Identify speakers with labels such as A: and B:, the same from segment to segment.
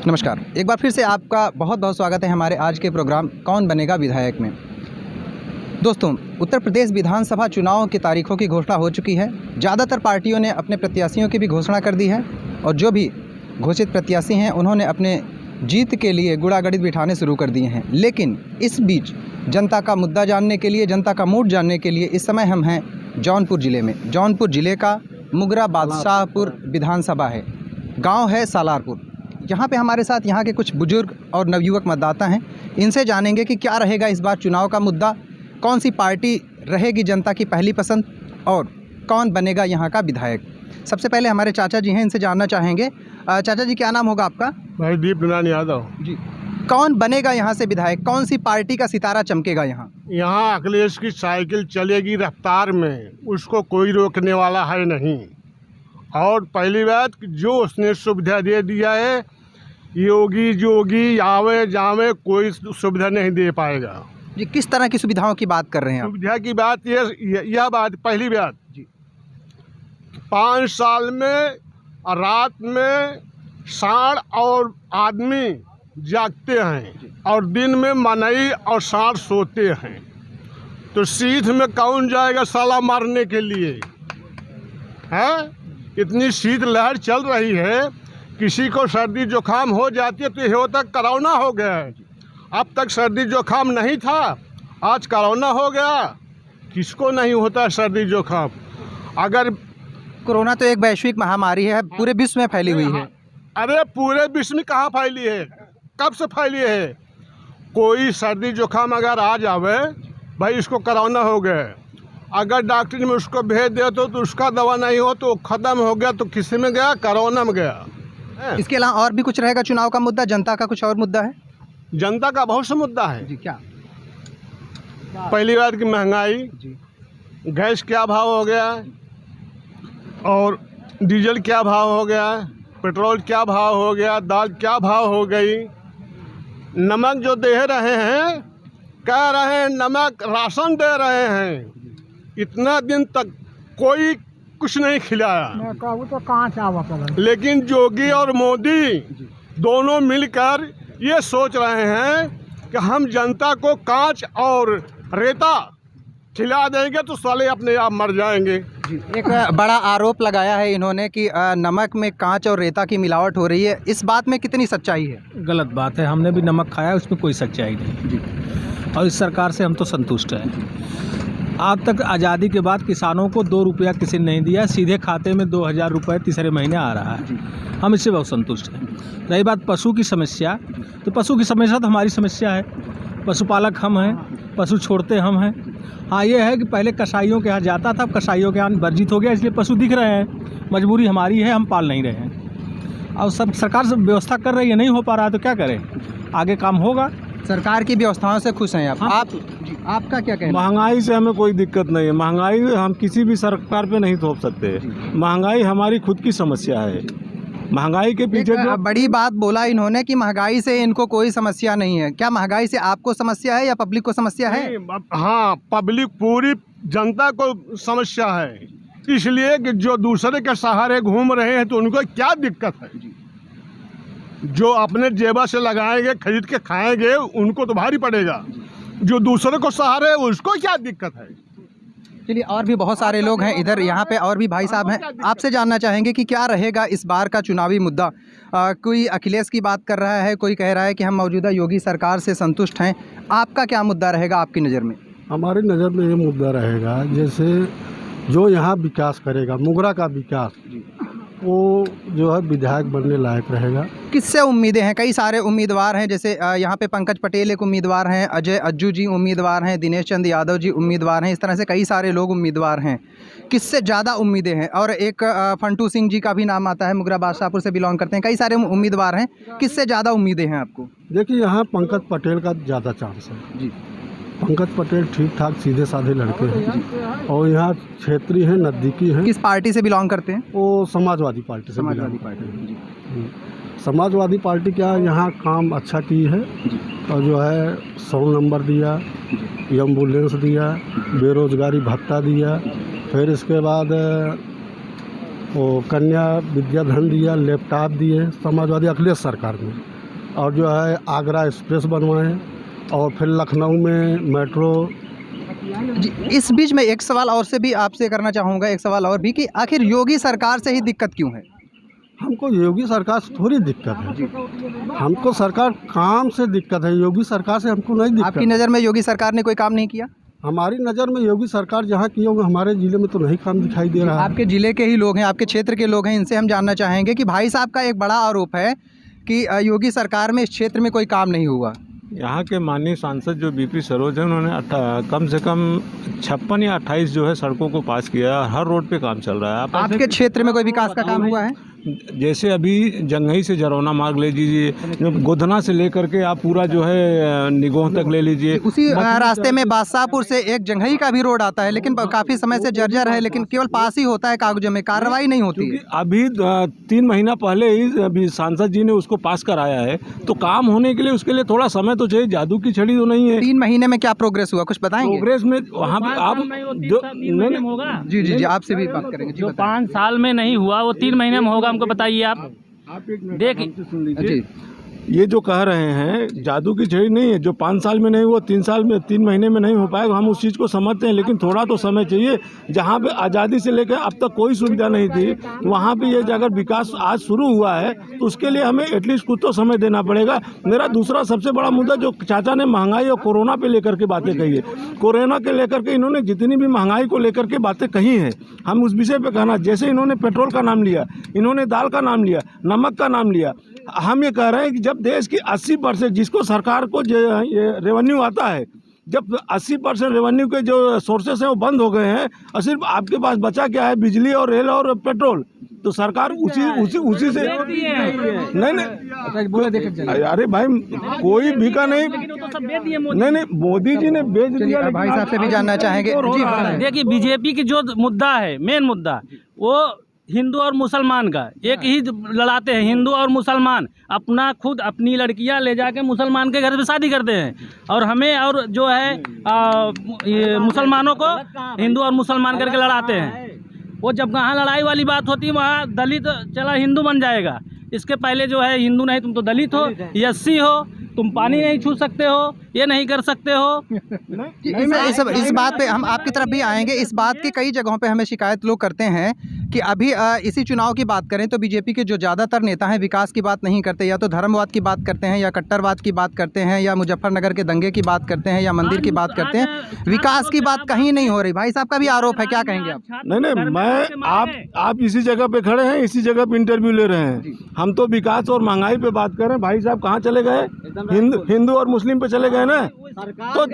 A: नमस्कार, एक बार फिर से आपका बहुत बहुत स्वागत है हमारे आज के प्रोग्राम कौन बनेगा विधायक में। दोस्तों, उत्तर प्रदेश विधानसभा चुनाव की तारीखों की घोषणा हो चुकी है। ज़्यादातर पार्टियों ने अपने प्रत्याशियों की भी घोषणा कर दी है और जो भी घोषित प्रत्याशी हैं उन्होंने अपने जीत के लिए गुड़ागड़ित बिठाने शुरू कर दिए हैं। लेकिन इस बीच जनता का मुद्दा जानने के लिए, जनता का मूड जानने के लिए इस समय हम हैं जौनपुर ज़िले में। जौनपुर ज़िले का मुगरा बादशाहपुर विधानसभा है, गाँव है सालारपुर। यहाँ पे हमारे साथ यहाँ के कुछ बुजुर्ग और नवयुवक मतदाता हैं। इनसे जानेंगे कि क्या रहेगा इस बार चुनाव का मुद्दा, कौन सी पार्टी रहेगी जनता की पहली पसंद और कौन बनेगा यहाँ का विधायक। सबसे पहले हमारे चाचा जी हैं, इनसे जानना चाहेंगे। चाचा जी, क्या नाम होगा आपका?
B: भाई दीप नारायण यादव
A: जी। कौन बनेगा यहाँ से विधायक, कौन सी पार्टी का सितारा चमकेगा यहाँ?
B: यहाँ अखिलेश की साइकिल चलेगी रफ्तार में, उसको कोई रोकने वाला है नहीं। और पहली बात, जो उसने सुविधा दे दिया है, योगी जोगी आवे जावे कोई सुविधा नहीं दे पाएगा।
A: जी, किस तरह की सुविधाओं की बात कर रहे हैं आप?
B: सुविधा की बात यह बात, पहली बात
A: जी,
B: 5 साल में रात में सांड और आदमी जागते हैं और दिन में मनई और सांड सोते हैं। तो शीत में कौन जाएगा साला मारने के लिए? है इतनी शीत लहर चल रही है, किसी को सर्दी जुकाम हो जाती है तो ये होता कोरोना हो गया है। अब तक सर्दी जुकाम नहीं था, आज कोरोना हो गया। किसको नहीं होता सर्दी जुकाम? अगर
A: कोरोना तो एक वैश्विक महामारी है, पूरे विश्व में फैली हुई है।
B: अरे पूरे विश्व में कहाँ फैली है, कब से फैली है? कोई सर्दी जुकाम अगर आ जावे, भाई इसको कोरोना हो गया, अगर डॉक्टर में उसको भेज दे तो उसका दवा नहीं हो तो ख़त्म हो गया, तो किसी में गया? कोरोना में गया।
A: इसके अलावा और भी कुछ रहेगा चुनाव का मुद्दा, जनता का कुछ और मुद्दा है?
B: जनता का बहुत सा मुद्दा है
A: जी। क्या?
B: पहली बात की महंगाई
A: जी,
B: गैस क्या भाव हो गया और डीजल क्या भाव हो गया, पेट्रोल क्या भाव हो गया, दाल क्या भाव हो गई। नमक जो दे रहे हैं, कह रहे हैं नमक राशन दे रहे हैं, इतना दिन तक कोई कुछ नहीं खिलाया।
C: मैं कहूँ तो कहाँ से आवा पड़ा।
B: लेकिन योगी और मोदी दोनों मिलकर ये सोच रहे हैं कि हम जनता को कांच और रेता खिला देंगे तो साले अपने आप मर जाएंगे।
A: एक बड़ा आरोप लगाया है इन्होंने कि नमक में कांच और रेता की मिलावट हो रही है। इस बात में कितनी सच्चाई है?
D: गलत बात है, हमने भी नमक खाया, उसमें कोई सच्चाई नहीं। और इस सरकार से हम तो संतुष्ट हैं। आज तक आज़ादी के बाद किसानों को 2 रुपया किसी ने नहीं दिया, सीधे खाते में 2000 रुपये तीसरे महीने आ रहा है। हम इससे बहुत संतुष्ट हैं। रही बात पशु की समस्या, तो पशु की समस्या तो हमारी समस्या है। पशुपालक हम हैं, पशु छोड़ते हम हैं। हाँ, ये है कि पहले कसाईयों के यहाँ जाता था, अब कसाईयों के यहाँ वर्जित हो गया, इसलिए पशु दिख रहे हैं। मजबूरी हमारी है, हम पाल नहीं रहे हैं। और सब सरकार से व्यवस्था कर रही है, नहीं हो पा रहा है तो क्या करें, आगे काम होगा।
A: सरकार की व्यवस्थाओं से खुश हैं आप?
D: हाँ।
A: आपका क्या कहना?
E: महंगाई से हमें कोई दिक्कत नहीं है। महंगाई हम किसी भी सरकार पे नहीं थोप सकते। महंगाई हमारी खुद की समस्या है। महंगाई के पीछे जो
A: बड़ी बात बोला इन्होंने कि महंगाई से इनको कोई समस्या नहीं है। क्या महंगाई से आपको समस्या है या पब्लिक को समस्या है?
B: हाँ, पब्लिक पूरी जनता को समस्या है, इसलिए कि जो दूसरे के सहारे घूम रहे हैं तो उनको क्या दिक्कत है? जो अपने जेबा से लगाएंगे, खरीद के खाएंगे, उनको तो भारी पड़ेगा। जो दूसरे को सहारे उसको क्या दिक्कत है?
A: चलिए, और भी बहुत सारे लोग हैं इधर, यहाँ पे और भी भाई साहब हैं। आपसे जानना चाहेंगे कि क्या रहेगा इस बार का चुनावी मुद्दा। कोई अखिलेश की बात कर रहा है, कोई कह रहा है कि हम मौजूदा योगी सरकार से संतुष्ट हैं। आपका क्या मुद्दा रहेगा आपकी नज़र में?
E: हमारी नज़र में ये मुद्दा रहेगा, जैसे जो यहाँ विकास करेगा, मुगरा का विकास, वो जो है विधायक बनने लायक रहेगा।
A: किससे उम्मीदें हैं? कई सारे उम्मीदवार हैं, जैसे यहाँ पे पंकज पटेल एक उम्मीदवार हैं, अजय अज्जू जी उम्मीदवार हैं, दिनेश चंद्र यादव जी उम्मीदवार हैं। इस तरह से कई सारे लोग उम्मीदवार हैं। किससे ज़्यादा उम्मीदें हैं? और एक फंटू सिंह जी का भी नाम आता है, मुगरा बादशाहपुर से बिलोंग करते हैं। कई सारे उम्मीदवार हैं, किससे ज़्यादा उम्मीदें हैं आपको?
E: देखिए, यहाँ पंकज पटेल का ज़्यादा चांस है जी। पंकज पटेल ठीक ठाक सीधे साधे लड़के हैं और यहाँ क्षेत्रीय हैं, नज़दीकी हैं।
A: किस पार्टी से बिलोंग करते हैं?
E: वो समाजवादी पार्टी से।
A: समाजवादी पार्टी।
E: समाजवादी पार्टी क्या यहाँ काम अच्छा की है और जो है 100 नंबर दिया, एम्बुलेंस दिया, बेरोजगारी भत्ता दिया, फिर इसके बाद वो कन्या विद्याधन दिया, लैपटॉप दिए समाजवादी अखिलेश सरकार में। और जो है आगरा एक्सप्रेस बनवाएं और फिर लखनऊ में मेट्रो।
A: जी, इस बीच में एक सवाल और से भी आपसे करना चाहूँगा, एक सवाल और भी, कि आखिर योगी सरकार से ही दिक्कत क्यों है?
E: हमको योगी सरकार से थोड़ी दिक्कत है, हमको सरकार काम से दिक्कत है, योगी सरकार से हमको नहीं दिक्कत।
A: आपकी नज़र में योगी सरकार ने कोई काम नहीं किया?
E: हमारी नज़र में योगी सरकार जहाँ की होगी, हमारे ज़िले में तो नहीं काम दिखाई दे रहा है।
A: आपके ज़िले के ही लोग हैं, आपके क्षेत्र के लोग हैं, इनसे हम जानना चाहेंगे कि भाई साहब का एक बड़ा आरोप है कि योगी सरकार में इस क्षेत्र में कोई काम नहीं हुआ।
D: यहाँ के माननीय सांसद जो बीपी सरोज हैं, उन्होंने कम से कम 56 या 28 जो है सड़कों को पास किया, हर रोड पे काम चल रहा है। आप
A: आपके क्षेत्र में कोई विकास का काम हुआ है?
D: जैसे अभी जंगई से जरौना मार्ग ले लीजिए, गोधना से लेकर के आप पूरा जो है निगोह तक ले लीजिए।
A: उसी रास्ते में बादशाहपुर से एक जंघई का भी रोड आता है, लेकिन काफ़ी समय से जर्जर है, लेकिन केवल पास ही होता है, कागजों में कार्रवाई नहीं होती है।
D: अभी 3 महीना पहले ही अभी सांसद जी ने उसको पास कराया है, तो काम होने के लिए उसके लिए थोड़ा समय तो चाहिए, जादू की छड़ी तो नहीं है।
A: 3 महीने में क्या प्रोग्रेस हुआ, कुछ बताएंगे?
D: प्रोग्रेस में वहाँ पे आप
F: होगा।
A: जी जी जी, आपसे भी बात करेंगे। जी,
F: जो 5 साल में नहीं हुआ वो 3 महीने में होगा, हमको बताइए आप।
D: देखिए सुन लीजिए,
A: जी,
D: ये जो कह रहे हैं जादू की छड़ी नहीं है, जो 5 साल में नहीं हुआ 3 साल में 3 महीने में नहीं हो पाएगा, हम उस चीज़ को समझते हैं, लेकिन थोड़ा तो समय चाहिए। जहाँ पे आज़ादी से लेकर अब तक कोई सुविधा नहीं थी, वहाँ पे ये अगर विकास आज शुरू हुआ है तो उसके लिए हमें एटलीस्ट कुछ तो समय देना पड़ेगा। मेरा दूसरा सबसे बड़ा मुद्दा जो चाचा ने महंगाई और कोरोना पे लेकर के बातें कही है, कोरोना के लेकर के इन्होंने जितनी भी महंगाई को लेकर के बातें कही हैं, हम उस विषय पे कहना, जैसे इन्होंने पेट्रोल का नाम लिया, इन्होंने दाल का नाम लिया, नमक का नाम लिया, हम ये कह रहे हैं कि जब देश की 80% जिसको सरकार को जो ये रेवेन्यू आता है, जब 80% रेवेन्यू के जो सोर्सेस हैं वो बंद हो गए हैं और सिर्फ आपके पास बचा क्या है, बिजली और रेल और पेट्रोल, तो सरकार उसी से नहीं, अरे भाई कोई भीखा नहीं, मोदी जी ने बेच दिया।
A: भाई साहब से भी जानना चाहेंगे। जी,
F: देखिए बीजेपी की जो मुद्दा है, मेन मुद्दा, वो हिंदू और मुसलमान का एक ही लड़ाते हैं। हिंदू और मुसलमान अपना खुद अपनी लड़कियां ले जाके मुसलमान के घर पे शादी करते हैं, और हमें और जो है ये मुसलमानों को हिंदू और मुसलमान करके लड़ाते हैं। वो जब कहाँ लड़ाई वाली बात होती है वहाँ दलित चला हिंदू बन जाएगा। इसके पहले जो है हिंदू नहीं, तुम तो दलित हो, एससी हो, तुम पानी नहीं छू सकते हो, ये नहीं कर सकते हो।
A: इस बात पे हम आपकी तरफ भी आएंगे। इस बात की कई जगहों पे हमें शिकायत लोग करते हैं कि अभी इसी चुनाव की बात करें तो बीजेपी के जो ज़्यादातर नेता हैं विकास की बात नहीं करते, या तो धर्मवाद की बात करते हैं, या कट्टरवाद की बात करते हैं, या मुजफ्फरनगर के दंगे की बात करते हैं, या मंदिर की बात करते हैं। विकास की बात कहीं नहीं हो रही। भाई साहब का भी आरोप है, क्या कहेंगे आप?
D: नहीं, मैं आप इसी जगह पे खड़े हैं, इसी जगह पे इंटरव्यू ले रहे हैं, हम तो विकास और महंगाई पे बात कर रहे हैं। भाई साहब कहाँ चले गए? हिंदू और मुस्लिम पे चले गए ना। तो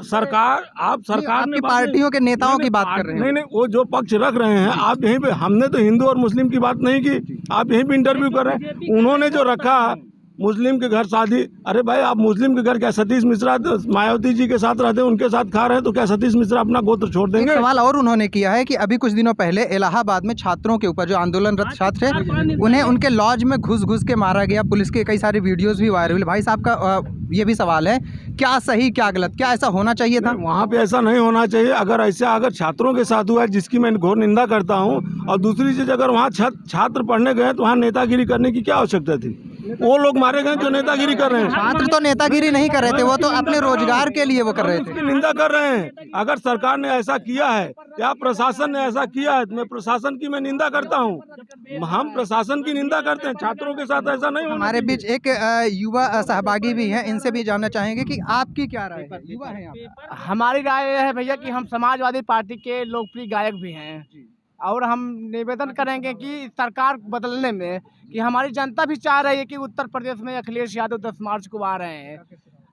D: सरकार
A: आपकी पार्टियों के नेताओं की बात कर रहे हैं।
D: नहीं, वो जो पक्ष रख रहे हैं, आप यहीं पे, हमने तो हिंदू और मुस्लिम की बात नहीं की, आप यहीं पे इंटरव्यू कर रहे हैं। उन्होंने जो रखा मुस्लिम के घर शादी, अरे भाई आप मुस्लिम के घर क्या सतीश मिश्रा मायावती जी के साथ रहते हैं, उनके साथ खा रहे हैं, तो क्या सतीश मिश्रा अपना गोत्र छोड़ देंगे?
A: सवाल और उन्होंने किया है कि अभी कुछ दिनों पहले इलाहाबाद में छात्रों के ऊपर, जो आंदोलनरत छात्र हैं, उन्हें उनके लॉज में घुस के मारा गया। पुलिस के कई सारे वीडियोस भी वायरल हुए। भाई साहब का ये भी सवाल है, क्या सही क्या गलत, क्या ऐसा होना चाहिए था?
D: वहाँ पे ऐसा नहीं होना चाहिए। अगर छात्रों के साथ हुआ है, जिसकी मैं घोर निंदा करता हूँ, और दूसरी चीज़ अगर वहाँ छात्र पढ़ने गए तो वहाँ नेतागिरी करने की क्या आवश्यकता थी? वो लोग मारे गए जो नेतागिरी कर रहे हैं।
A: छात्र तो नेतागिरी नहीं कर रहे थे, वो तो अपने रोजगार के लिए वो कर रहे थे।
D: उसकी निंदा कर रहे हैं। अगर सरकार ने ऐसा किया है या प्रशासन ने ऐसा किया है, तो मैं प्रशासन की मैं निंदा करता हूँ। हम प्रशासन की निंदा करते हैं, छात्रों के साथ ऐसा नहीं होना।
A: हमारे बीच एक युवा सहभागी भी हैं, इनसे भी जानना चाहेंगे कि आपकी क्या राय है। युवा है आप?
C: हमारी राय यह है भैया कि हम समाजवादी पार्टी के लोकप्रिय गायक भी हैं, और हम निवेदन करेंगे कि सरकार बदलने में, कि हमारी जनता भी चाह रही है कि उत्तर प्रदेश में अखिलेश यादव 10 मार्च को आ रहे हैं।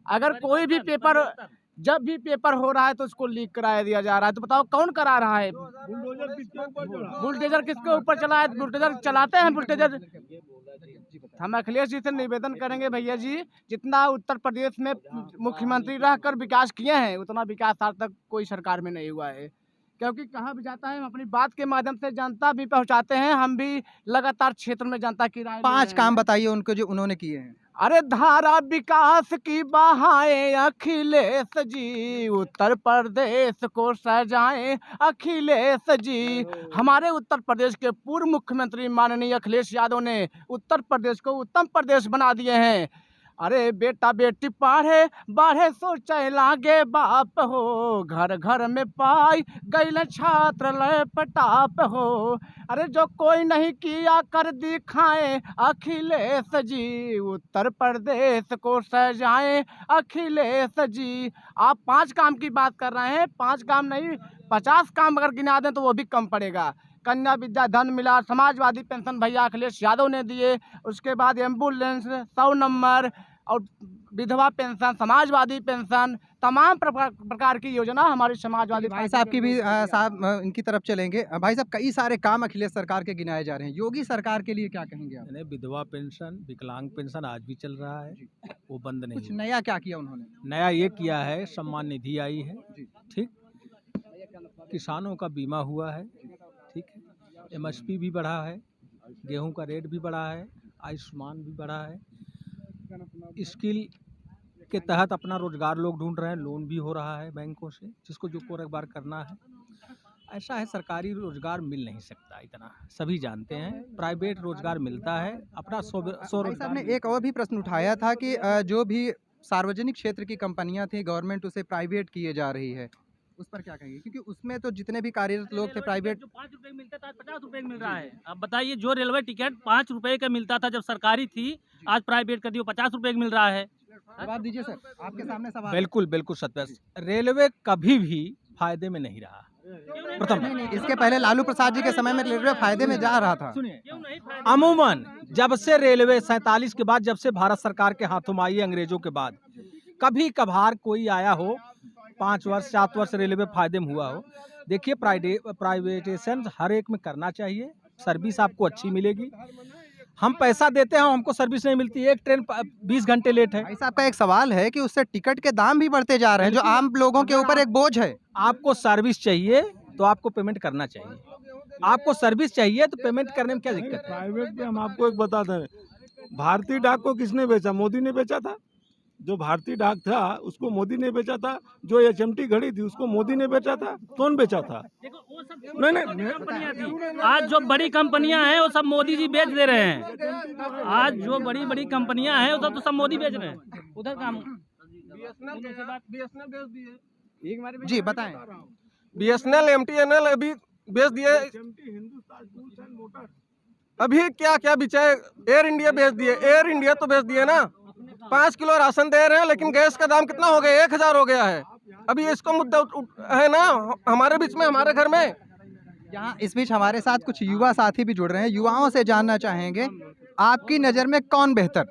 C: अगर कोई भी पेपर, जब भी पेपर हो रहा है तो उसको लीक करा दिया जा रहा है, तो बताओ कौन करा रहा है? बुलडोजर किसके ऊपर चला है? बुलडोजर चलाते हैं बुलडोजर। हम अखिलेश जी से निवेदन करेंगे भैया जी, जितना उत्तर प्रदेश में मुख्यमंत्री रहकर विकास किए हैं, उतना विकास आज तक कोई सरकार में नहीं हुआ है। क्योंकि कहाँ भी जाता है हम अपनी बात के माध्यम से जनता भी पहुंचाते हैं, हम भी लगातार क्षेत्र में जनता की राय
A: 5 काम बताइए उनको जो उन्होंने किए हैं।
C: अरे धारा विकास की बहाएं अखिलेश जी, उत्तर प्रदेश को सजाएं अखिलेश जी। हमारे उत्तर प्रदेश के पूर्व मुख्यमंत्री माननीय अखिलेश यादव ने उत्तर प्रदेश को उत्तम प्रदेश बना दिए हैं। अरे बेटा बेटी पढ़े बढ़े सोचे लागे बाप हो, घर घर में पाई गैल छात्र लैपटॉप हो। अरे जो कोई नहीं किया कर दिखाए अखिलेश जी, उत्तर प्रदेश को सजाए अखिलेश जी। आप 5 काम की बात कर रहे हैं, 5 काम नहीं 50 काम अगर गिना दें तो वो भी कम पड़ेगा। कन्या विद्या धन मिला, समाजवादी पेंशन भैया अखिलेश यादव ने दिए, उसके बाद एम्बुलेंस 100 नंबर और विधवा पेंशन, समाजवादी पेंशन, तमाम प्रकार की योजना हमारी समाजवादी
A: भाई साहब की भी साहब इनकी तरफ चलेंगे। भाई साहब कई सारे काम अखिलेश सरकार के गिनाए जा रहे हैं, योगी सरकार के लिए क्या कहेंगे आप?
D: यानी विधवा पेंशन, विकलांग पेंशन आज भी चल रहा है, वो बंद नहीं
A: कुछ
D: हुआ।
A: नया क्या किया उन्होंने?
D: नया ये किया है, सम्मान निधि आई है,
A: जी।
D: ठीक, किसानों का बीमा हुआ है, ठीक है, एमएसपी भी बढ़ा है, गेहूं का रेट भी बढ़ा है, आयुष्मान भी बढ़ा है, स्किल के तहत अपना रोजगार लोग ढूंढ रहे हैं, लोन भी हो रहा है बैंकों से, जिसको जो कारोबार करना है। ऐसा है, सरकारी रोजगार मिल नहीं सकता इतना, सभी जानते हैं, प्राइवेट रोजगार मिलता है, अपना
A: भाई साहब ने
D: स्वरोजगार।
A: एक और भी प्रश्न उठाया था कि जो भी सार्वजनिक क्षेत्र की कंपनियां थी, गवर्नमेंट उसे प्राइवेट किए जा रही है, उस पर क्या कहेंगे? क्योंकि उसमें तो जितने भी कार्यरत लोग थे प्राइवेट।
F: जो 5 रुपए मिलता था आज 50 रुपए मिल रहा है। अब बताइए, जो रेलवे टिकट 5 रुपए का मिलता था जब सरकारी थी, आज प्राइवेट कर दियो 50 रुपए का मिल रहा है।
A: जवाब दीजिए सर, आपके सामने सवाल है।
D: बिल्कुल बिल्कुल सत्य, रेलवे कभी भी फायदे में नहीं रहा। प्रथम,
A: नहीं नहीं, इसके पहले लालू प्रसाद जी के समय में रेलवे फायदे में जा रहा था।
D: सुनिए, अमूमन जब से रेलवे 47 के बाद, जब से भारत सरकार के हाथों में आई है अंग्रेजों के बाद, कभी कभार कोई आया हो 5 वर्ष 7 वर्ष रेलवे फायदे में हुआ हो। देखिए, प्राइवेटेशन हर एक में करना चाहिए, सर्विस आपको अच्छी मिलेगी। हम पैसा देते हैं, हमको सर्विस नहीं मिलती, एक ट्रेन 20 घंटे लेट है।
A: भाई साहब का एक सवाल है कि उससे टिकट के दाम भी बढ़ते जा रहे हैं, जो आम लोगों के ऊपर एक बोझ है।
D: आपको सर्विस चाहिए तो आपको पेमेंट करना चाहिए, आपको सर्विस चाहिए तो पेमेंट करने में क्या दिक्कत है?
E: प्राइवेट पे हम आपको एक बताते हैं, भारतीय डाक को किसने बेचा? मोदी ने बेचा था। जो भारतीय डाक था उसको मोदी ने बेचा था, जो एचएमटी घड़ी थी उसको मोदी ने बेचा था। कौन बेचा था?
F: देखो, वो सब
E: नहीं,
F: छोटी कंपनियां थी। आज जो बड़ी कंपनियां हैं वो सब मोदी जी बेच दे रहे हैं। आज जो बड़ी बड़ी कंपनियां हैं वो सब तो सब मोदी बेच रहे हैं। उधर काम
A: जी बताएं।
G: BSNL MTNL अभी बेच दिए। अभी क्या क्या बिचा है? एयर इंडिया बेच दिए। एयर इंडिया तो बेच दिए ना। 5 किलो राशन दे रहे हैं, लेकिन गैस का दाम कितना हो गया? 1000 हो गया है। अभी इसको मुद्दा है ना हमारे बीच में, हमारे घर में।
A: यहाँ इस बीच हमारे साथ कुछ युवा साथी भी जुड़ रहे हैं, युवाओं से जानना चाहेंगे आपकी नज़र में कौन बेहतर?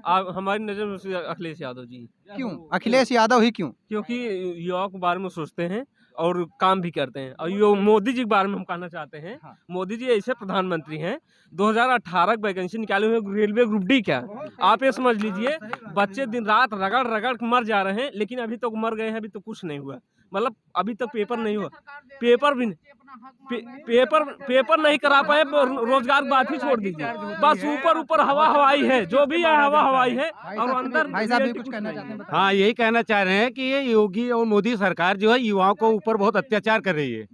H: हमारी नज़र में अखिलेश यादव जी।
A: क्यों अखिलेश यादव ही क्यों?
H: क्योंकि युवाओं के बारे में सोचते हैं और काम भी करते हैं। और यो मोदी जी के बारे में हम कहना चाहते हैं,
A: हाँ।
H: मोदी जी ऐसे प्रधानमंत्री हैं, 2018 वैकेंसी निकाले हुए रेलवे ग्रुप डी क्या, आप ये समझ लीजिए, बच्चे दिन रात रगड़ रगड़ के मर जा रहे हैं, लेकिन अभी तक मर गए हैं, अभी तो कुछ नहीं हुआ। मतलब अभी तक पेपर नहीं हुआ, पेपर भी पेपर नहीं करा पाए, रोजगार की बात ही छोड़ दीजिए। बस ऊपर ऊपर हवा हवाई है, जो भी है हवा हवाई है, और अंदर
A: भाई साहब भी कुछ कहना चाहते हैं, बताइए।
I: हाँ, यही कहना चाह रहे हैं कि ये योगी और मोदी सरकार जो है युवाओं को ऊपर बहुत अत्याचार कर रही है।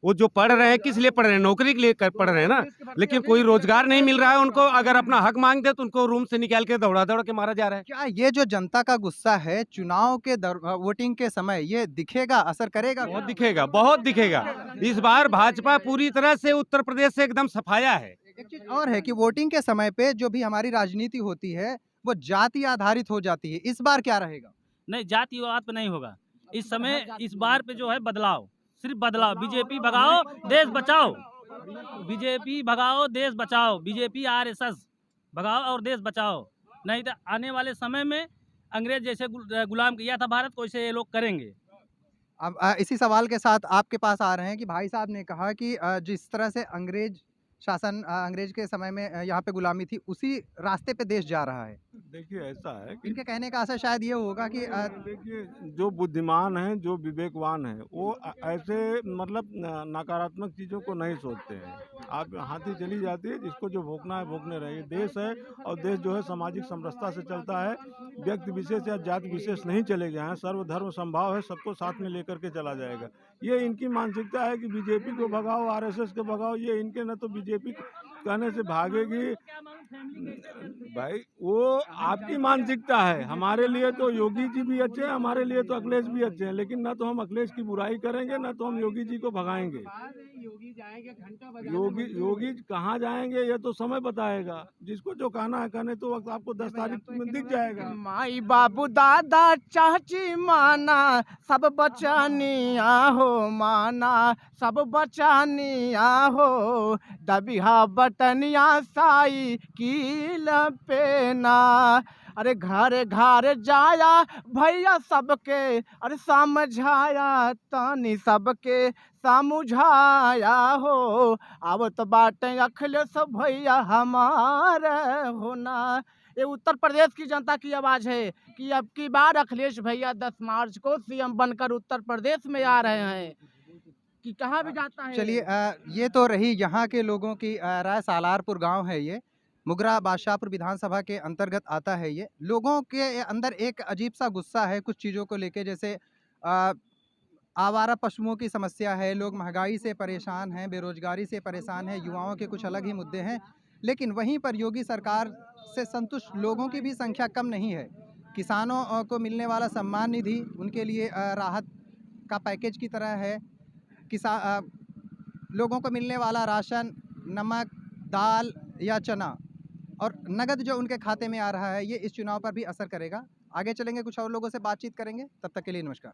I: वो जो पढ़ रहे हैं किस लिए पढ़ रहे हैं? नौकरी के लिए पढ़ रहे हैं ना, लेकिन कोई रोजगार नहीं मिल रहा है उनको। अगर अपना हक मांगते तो उनको रूम से निकाल के दौड़ा दौड़ा के मारा जा रहा है।
A: क्या ये जो जनता का गुस्सा है चुनाव के वोटिंग के समय ये दिखेगा, असर करेगा?
I: बहुत दिखेगा, बहुत दिखेगा। इस बार भाजपा पूरी तरह से उत्तर प्रदेश से एकदम सफाया है।
A: एक चीज और है कि वोटिंग के समय पे जो भी हमारी राजनीति होती है वो जाति आधारित हो जाती है, इस बार क्या रहेगा?
F: नहीं, जातिवाद पे नहीं होगा इस समय। इस बार पे जो है बदलाव, सिर्फ बदलाव। बीजेपी भगाओ देश बचाओ, बीजेपी भगाओ देश बचाओ, बीजेपी RSS भगाओ और देश बचाओ। नहीं तो आने वाले समय में अंग्रेज जैसे गुलाम किया था भारत को, वैसे ये लोग करेंगे।
A: अब इसी सवाल के साथ आपके पास आ रहे हैं कि भाई साहब ने कहा कि जिस तरह से अंग्रेज शासन अंग्रेज के समय में यहाँ पे गुलामी थी, उसी रास्ते पे देश जा रहा है।
E: देखिए, ऐसा है कि
A: इनके कहने का असर शायद ये होगा कि
E: देखिए, जो बुद्धिमान हैं, जो विवेकवान हैं, वो ऐसे मतलब नकारात्मक चीज़ों को नहीं सोचते हैं। आप हाथी चली जाती है, जिसको जो भोगना है भोगने रहिए। देश है और देश जो है सामाजिक समरसता से चलता है। व्यक्ति विशेष या जाति विशेष नहीं चलेगा। यहाँ सर्वधर्म संभाव है, सबको साथ में लेकर के चला जाएगा। ये इनकी मानसिकता है कि बीजेपी को भगाओ, RSS को भगाओ। ये इनके न तो बीजेपी कहने से भागेगी, भाई वो आपकी मानसिकता है। हमारे लिए तो योगी जी भी अच्छे हैं, हमारे लिए तो अखिलेश भी अच्छे हैं, लेकिन ना तो हम अखिलेश की बुराई करेंगे, ना तो हम योगी जी को भगाएंगे। योगी कहाँ जाएंगे ये तो समय बताएगा। जिसको जो कहना है कहने, तो वक्त आपको 10 तारीख में दिख जाएगा।
C: माई बाबू दादा चाची माना सब बचानिया हो, माना सब बचानिया हो, दबिहा बटनिया साई कील पे ना। अरे घर घर जाया भैया सबके, अरे समझाया तानी सबके समझाया हो। अब तो बातें अखिलेश भैया हमारे होना। ये उत्तर प्रदेश की जनता की आवाज़ है कि अब की बार अखिलेश भैया 10 मार्च को सीएम बनकर उत्तर प्रदेश में आ रहे हैं कि कहाँ भी जाता है।
A: चलिए ये तो रही यहाँ के लोगों की राय। सालारपुर गांव है ये, मुगरा बादशाहपुर विधानसभा के अंतर्गत आता है ये। लोगों के अंदर एक अजीब सा गुस्सा है कुछ चीज़ों को लेके, जैसे आवारा पशुओं की समस्या है, लोग महंगाई से परेशान हैं, बेरोजगारी से परेशान हैं, युवाओं के कुछ अलग ही मुद्दे हैं। लेकिन वहीं पर योगी सरकार से संतुष्ट लोगों की भी संख्या कम नहीं है। किसानों को मिलने वाला सम्मान निधि उनके लिए राहत का पैकेज की तरह है। लोगों को मिलने वाला राशन, नमक, दाल या चना और नगद जो उनके खाते में आ रहा है, ये इस चुनाव पर भी असर करेगा। आगे चलेंगे, कुछ और लोगों से बातचीत करेंगे। तब तक के लिए नमस्कार।